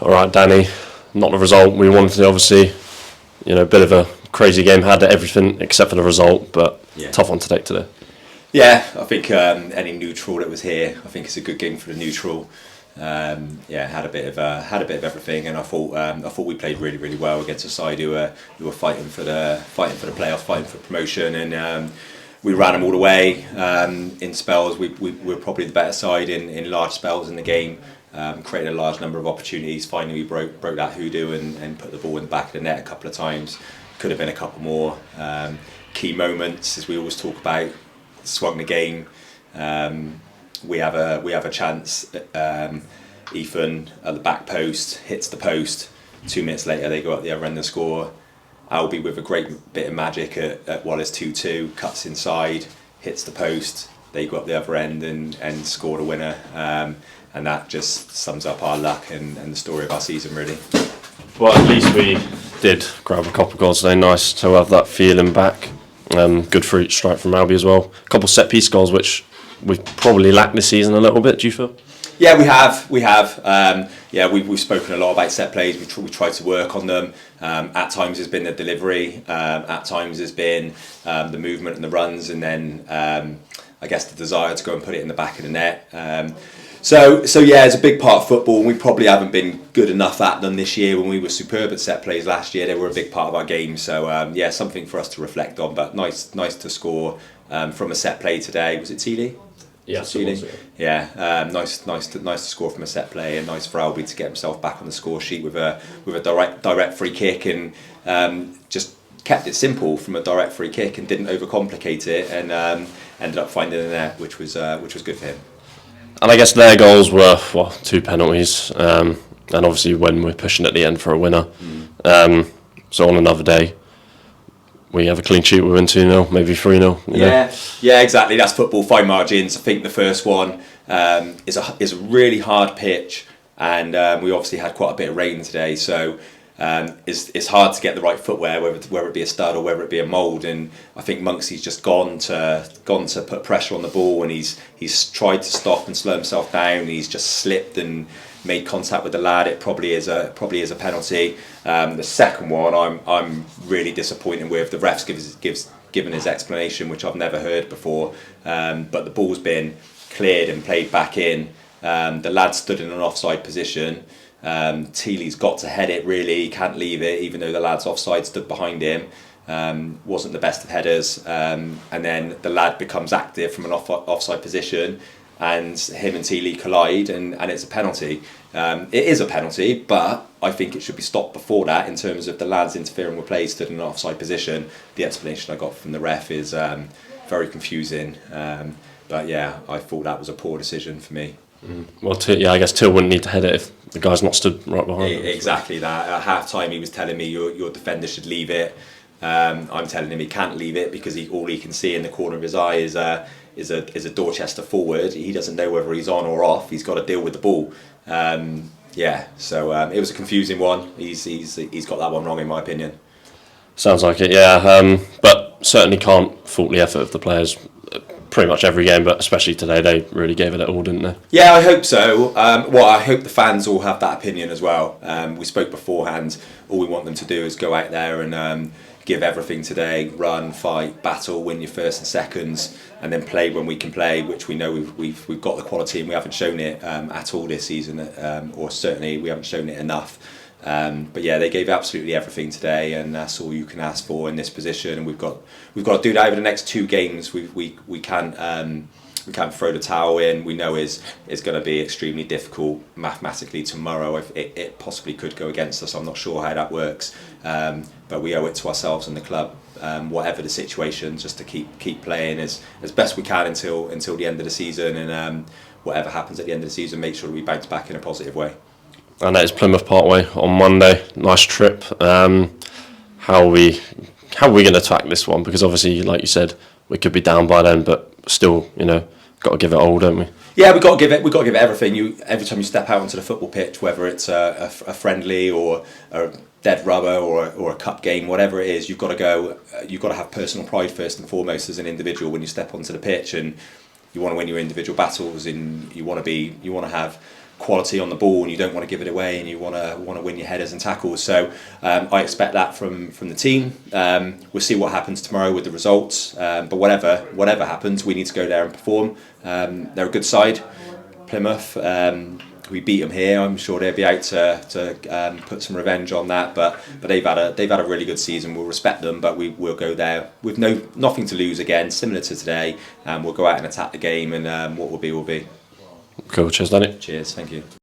All right, Danny. Not the result we wanted. Obviously, a bit of a crazy game. Had everything except for the result, but tough one to take today. Yeah, I think any neutral that was here, I think it's a good game for the neutral. Had a bit of everything, and I thought we played really, really well against a side who were fighting for the playoffs, fighting for promotion, and we ran them all the way. In spells, we were probably the better side in large spells in the game. Created a large number of opportunities. Finally, we broke that hoodoo and put the ball in the back of the net a couple of times. Could have been a couple more key moments, as we always talk about. Swung the game. We have a chance. Ethan at the back post hits the post. 2 minutes later, they go up the other end and score. Albie with a great bit of magic at Wallace 2-2, cuts inside, hits the post. They go up the other end and score the winner. And that just sums up our luck and the story of our season, really. Well, at least we did grab a couple of goals today. Nice to have that feeling back. Good for each strike from Albie as well. A couple set piece goals, which we've probably lacked this season a little bit. Do you feel? Yeah, we have. We've spoken a lot about set plays. We tried to work on them. At times, has been the delivery. At times, has been the movement and the runs, and then I guess the desire to go and put it in the back of the net. So it's a big part of football, and we probably haven't been good enough at them this year. When we were superb at set plays last year, they were a big part of our game. So something for us to reflect on. But nice to score from a set play today. Was it Teely? Yes, it was. Nice to score from a set play, and nice for Albie to get himself back on the score sheet with a direct free kick, and just kept it simple from a direct free kick and didn't overcomplicate it, and ended up finding the net, which was good for him. And I guess their goals were 2 penalties, and obviously when we're pushing at the end for a winner. So on another day, we have a clean sheet, we win 2-0, maybe 3-0. Yeah, exactly. That's football, fine margins. I think the first one is a really hard pitch, and we obviously had quite a bit of rain today, so it's hard to get the right footwear, whether it be a stud or whether it be a mould. And I think Monksy's just gone to put pressure on the ball, and he's tried to stop and slow himself down. He's just slipped and made contact with the lad. It probably is a penalty. The second one, I'm really disappointed with. The refs given his explanation, which I've never heard before. But the ball's been cleared and played back in. The lad stood in an offside position. Teely's got to head it, really. He can't leave it, even though the lad's offside, stood behind him. Wasn't the best of headers. And then the lad becomes active from an offside position, and him and Teely collide, and it's a penalty. It is a penalty, but I think it should be stopped before that, in terms of the lads interfering with play, stood in an offside position. The explanation I got from the ref is very confusing. But yeah, I thought that was a poor decision for me. Well, I guess Till wouldn't need to head it if the guy's not stood right behind him. Exactly that. At half time, he was telling me your defender should leave it. I'm telling him he can't leave it because all he can see in the corner of his eye is a Dorchester forward. He doesn't know whether he's on or off. He's got to deal with the ball. So it was a confusing one. He's got that one wrong, in my opinion. Sounds like it, yeah. But certainly can't fault the effort of the players. Pretty much every game, but especially today, they really gave it all, didn't they? Yeah, I hope so. I hope the fans all have that opinion as well. We spoke beforehand. All we want them to do is go out there and give everything today, run, fight, battle, win your first and seconds, and then play when we can play, which we know we've got the quality, and we haven't shown it at all this season, or certainly we haven't shown it enough. But yeah, they gave absolutely everything today, and that's all you can ask for in this position. And we've got to do that over the next 2 games. We can't throw the towel in. We know it's going to be extremely difficult mathematically tomorrow. If it possibly could go against us, I'm not sure how that works. But we owe it to ourselves and the club, whatever the situation, just to keep playing as best we can until the end of the season. And whatever happens at the end of the season, make sure we bounce back in a positive way. And that is Plymouth Parkway on Monday. Nice trip. How are we going to attack this one? Because obviously, like you said, we could be down by then, but still, got to give it all, don't we? Yeah, we've got to give it everything. Every time you step out onto the football pitch, whether it's a friendly or a dead rubber or a cup game, whatever it is, you've got to go. You've got to have personal pride first and foremost as an individual when you step onto the pitch, and you want to win your individual battles, and you want to have quality on the ball, and you don't want to give it away, and you want to win your headers and tackles. So I expect that from the team. We'll see what happens tomorrow with the results. But whatever happens, we need to go there and perform. They're a good side, Plymouth. We beat them here. I'm sure they'll be out to put some revenge on that. But they've had a really good season. We'll respect them, but we'll go there with nothing to lose again, similar to today. We'll go out and attack the game, and what will be will be. Cool. Cheers, Danny. Cheers. Thank you.